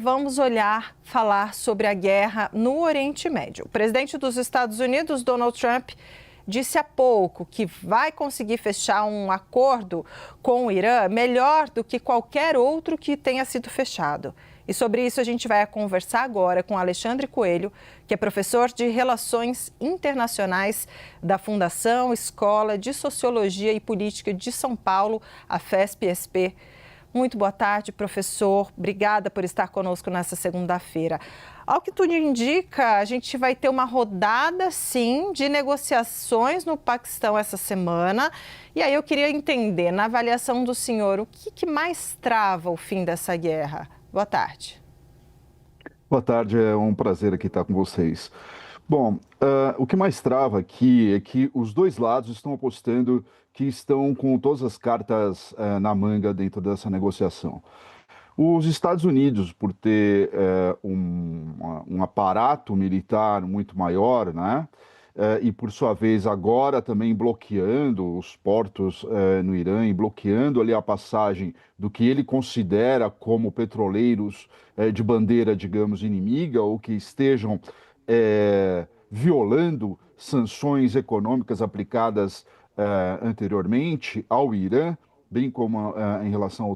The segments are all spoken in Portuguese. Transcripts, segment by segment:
Vamos falar sobre a guerra no Oriente Médio. O presidente dos Estados Unidos, Donald Trump, disse há pouco que vai conseguir fechar um acordo com o Irã melhor do que qualquer outro que tenha sido fechado. E sobre isso a gente vai conversar agora com Alexandre Coelho, que é professor de Relações Internacionais da Fundação Escola de Sociologia e Política de São Paulo, a FESP-SP. Muito boa tarde, professor. Obrigada por estar conosco nessa segunda-feira. Ao que tudo indica, a gente vai ter uma rodada, sim, de negociações no Paquistão essa semana. E aí eu queria entender, na avaliação do senhor, o que mais trava o fim dessa guerra? Boa tarde. Boa tarde, é um prazer aqui estar com vocês. Bom, o que mais trava aqui é que os dois lados estão apostando que estão com todas as cartas na manga dentro dessa negociação. Os Estados Unidos, por ter um aparato militar muito maior, né? E por sua vez agora também bloqueando os portos no Irã e bloqueando ali a passagem do que ele considera como petroleiros de bandeira, digamos, inimiga ou que estejam violando sanções econômicas aplicadas anteriormente ao Irã, bem como em relação a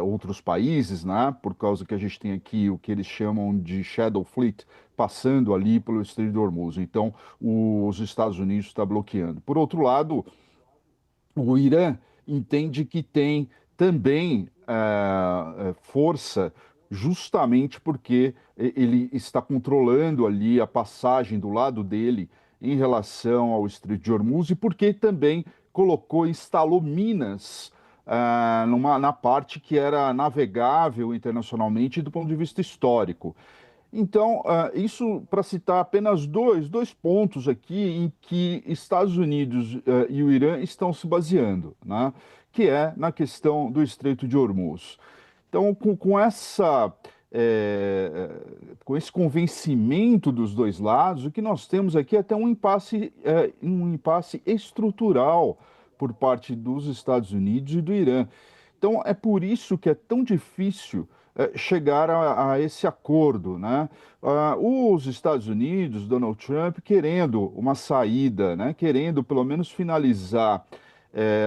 outros países, né? Por causa que a gente tem aqui o que eles chamam de Shadow Fleet, passando ali pelo Estreito de Hormuz. Então, os Estados Unidos está bloqueando. Por outro lado, o Irã entende que tem também força justamente porque ele está controlando ali a passagem do lado dele em relação ao Estreito de Hormuz e porque também instalou minas na parte que era navegável internacionalmente do ponto de vista histórico. Então, isso para citar apenas dois pontos aqui em que Estados Unidos e o Irã estão se baseando, né? Que é na questão do Estreito de Hormuz. Então, com esse convencimento dos dois lados, o que nós temos aqui é até um impasse estrutural por parte dos Estados Unidos e do Irã. Então, é por isso que é tão difícil chegar a esse acordo, né? Os Estados Unidos, Donald Trump, querendo uma saída, né? Querendo pelo menos finalizar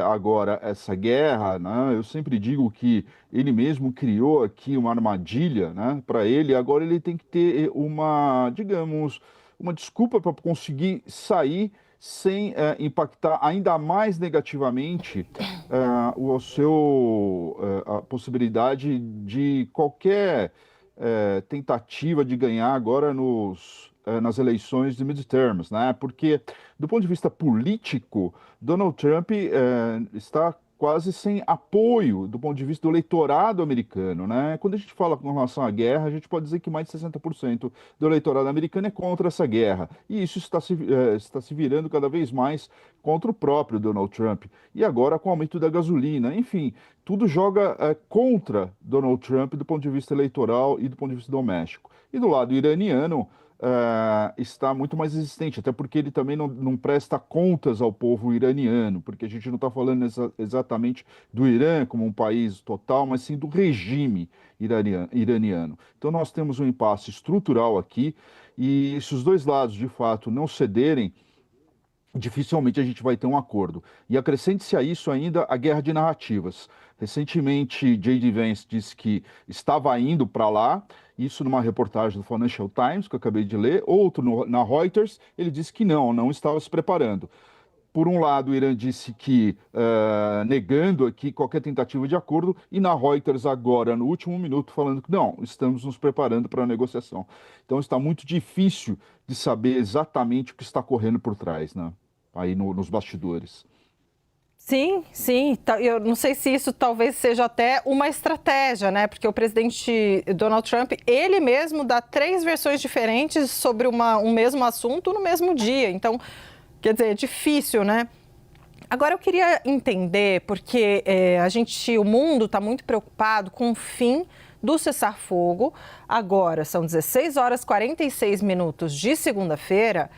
agora essa guerra, né? Eu sempre digo que ele mesmo criou aqui uma armadilha, né? Para ele, agora ele tem que ter digamos, uma desculpa para conseguir sair sem impactar ainda mais negativamente a possibilidade de qualquer tentativa de ganhar agora nas eleições de midterms, né? Porque, do ponto de vista político, Donald Trump está quase sem apoio do ponto de vista do eleitorado americano, né? Quando a gente fala com relação à guerra, a gente pode dizer que mais de 60% do eleitorado americano é contra essa guerra. E isso está se virando cada vez mais contra o próprio Donald Trump. E agora com o aumento da gasolina. Enfim, tudo joga contra Donald Trump do ponto de vista eleitoral e do ponto de vista doméstico. E do lado iraniano, está muito mais resistente, até porque ele também não presta contas ao povo iraniano, porque a gente não está falando exatamente do Irã como um país total, mas sim do regime iraniano. Então nós temos um impasse estrutural aqui, e se os dois lados de fato não cederem, dificilmente a gente vai ter um acordo. E acrescente-se a isso ainda a guerra de narrativas. Recentemente, J.D. Vance disse que estava indo para lá, isso numa reportagem do Financial Times, que eu acabei de ler. Na Reuters, ele disse que não estava se preparando. Por um lado, o Irã disse que, negando aqui qualquer tentativa de acordo, e na Reuters agora, no último minuto, falando que não, estamos nos preparando para a negociação. Então está muito difícil de saber exatamente o que está correndo por trás, né? Aí nos bastidores. Sim, sim. Eu não sei se isso talvez seja até uma estratégia, né? Porque o presidente Donald Trump, ele mesmo dá 3 versões diferentes sobre um mesmo assunto no mesmo dia. Então, quer dizer, é difícil, né? Agora eu queria entender, porque o mundo está muito preocupado com o fim do cessar-fogo. Agora são 16 horas e 46 minutos de segunda-feira.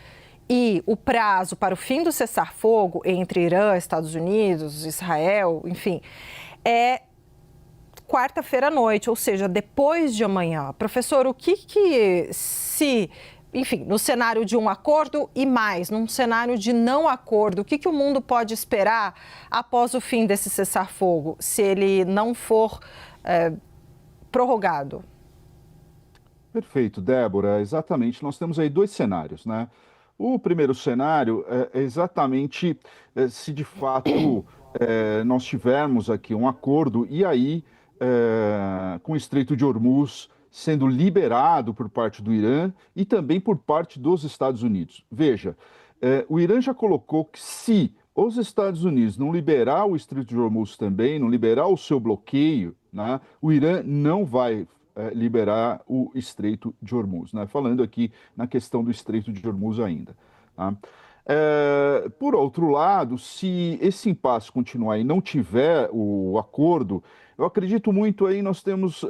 E o prazo para o fim do cessar-fogo entre Irã, Estados Unidos, Israel, enfim, é quarta-feira à noite, ou seja, depois de amanhã. Professor, o que se, enfim, no cenário de um acordo e mais, num cenário de não acordo, o que o mundo pode esperar após o fim desse cessar-fogo, se ele não for prorrogado? Perfeito, Débora, exatamente. Nós temos aí dois cenários, né? O primeiro cenário é exatamente se de fato nós tivermos aqui um acordo e aí com o Estreito de Hormuz sendo liberado por parte do Irã e também por parte dos Estados Unidos. Veja, o Irã já colocou que se os Estados Unidos não liberar o Estreito de Hormuz também, não liberar o seu bloqueio, né, o Irã não vai liberar o Estreito de Hormuz, né? Falando aqui na questão do Estreito de Hormuz ainda. Tá? Por outro lado, se esse impasse continuar e não tiver o acordo, eu acredito muito aí nós temos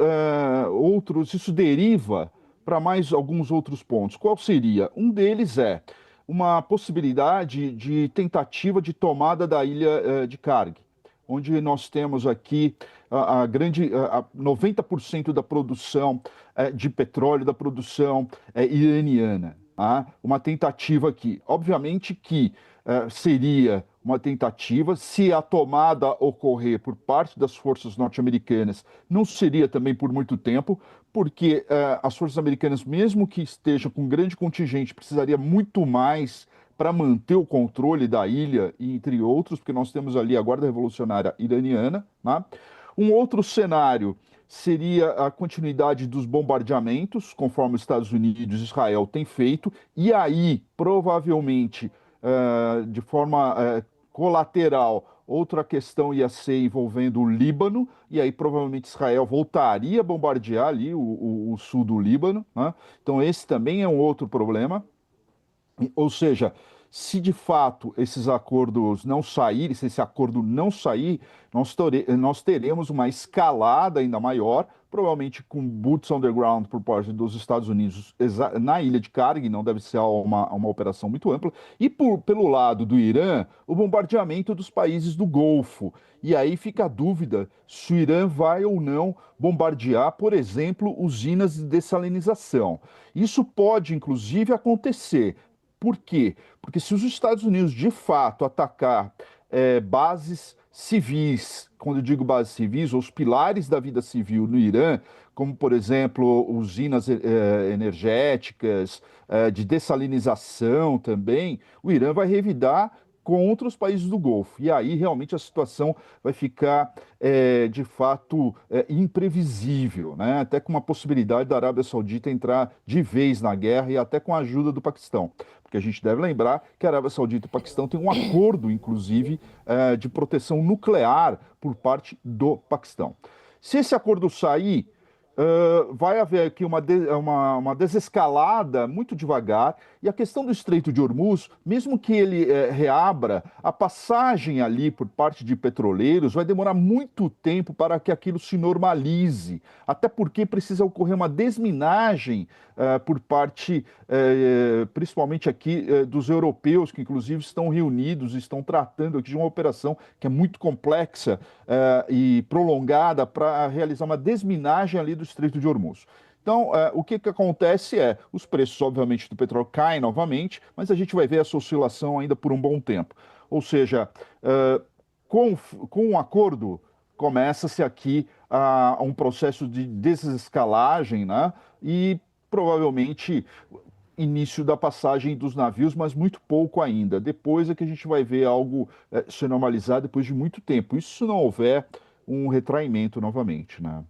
outros, isso deriva para mais alguns outros pontos. Qual seria? Um deles é uma possibilidade de tentativa de tomada da ilha de Karg, onde nós temos aqui a grande 90% da produção de petróleo, da produção iraniana. Tá? Uma tentativa aqui. Obviamente que seria uma tentativa, se a tomada ocorrer por parte das forças norte-americanas, não seria também por muito tempo, porque as forças americanas, mesmo que estejam com grande contingente, precisaria muito mais para manter o controle da ilha, entre outros, porque nós temos ali a Guarda Revolucionária Iraniana. Né? Um outro cenário seria a continuidade dos bombardeamentos, conforme os Estados Unidos e Israel têm feito, e aí, provavelmente, de forma colateral, outra questão ia ser envolvendo o Líbano, e aí provavelmente Israel voltaria a bombardear ali o sul do Líbano. Né? Então, esse também é um outro problema. Ou seja, se de fato esses acordos não saírem, se esse acordo não sair, nós teremos uma escalada ainda maior, provavelmente com boots on the ground por parte dos Estados Unidos na ilha de Karg, não deve ser uma operação muito ampla, e pelo lado do Irã, o bombardeamento dos países do Golfo. E aí fica a dúvida se o Irã vai ou não bombardear, por exemplo, usinas de dessalinização. Isso pode, inclusive, acontecer. Por quê? Porque se os Estados Unidos de fato atacar bases civis, quando eu digo bases civis, os pilares da vida civil no Irã, como por exemplo usinas energéticas, de dessalinização também, o Irã vai revidar contra os países do Golfo. E aí realmente a situação vai ficar de fato imprevisível, né? Até com uma possibilidade da Arábia Saudita entrar de vez na guerra e até com a ajuda do Paquistão. Porque a gente deve lembrar que a Arábia Saudita e o Paquistão têm um acordo, inclusive, de proteção nuclear por parte do Paquistão. Se esse acordo sair, vai haver aqui uma desescalada muito devagar, e a questão do Estreito de Hormuz, mesmo que ele reabra, a passagem ali por parte de petroleiros vai demorar muito tempo para que aquilo se normalize, até porque precisa ocorrer uma desminagem por parte, principalmente aqui, dos europeus, que inclusive estão reunidos, estão tratando aqui de uma operação que é muito complexa e prolongada para realizar uma desminagem ali do Estreito de Hormuz. Então, o que acontece é, os preços, obviamente, do petróleo caem novamente, mas a gente vai ver essa oscilação ainda por um bom tempo. Ou seja, com um acordo, começa-se aqui um processo de desescalagem, né? E provavelmente início da passagem dos navios, mas muito pouco ainda. Depois é que a gente vai ver algo se normalizar depois de muito tempo. Isso se não houver um retraimento novamente, né?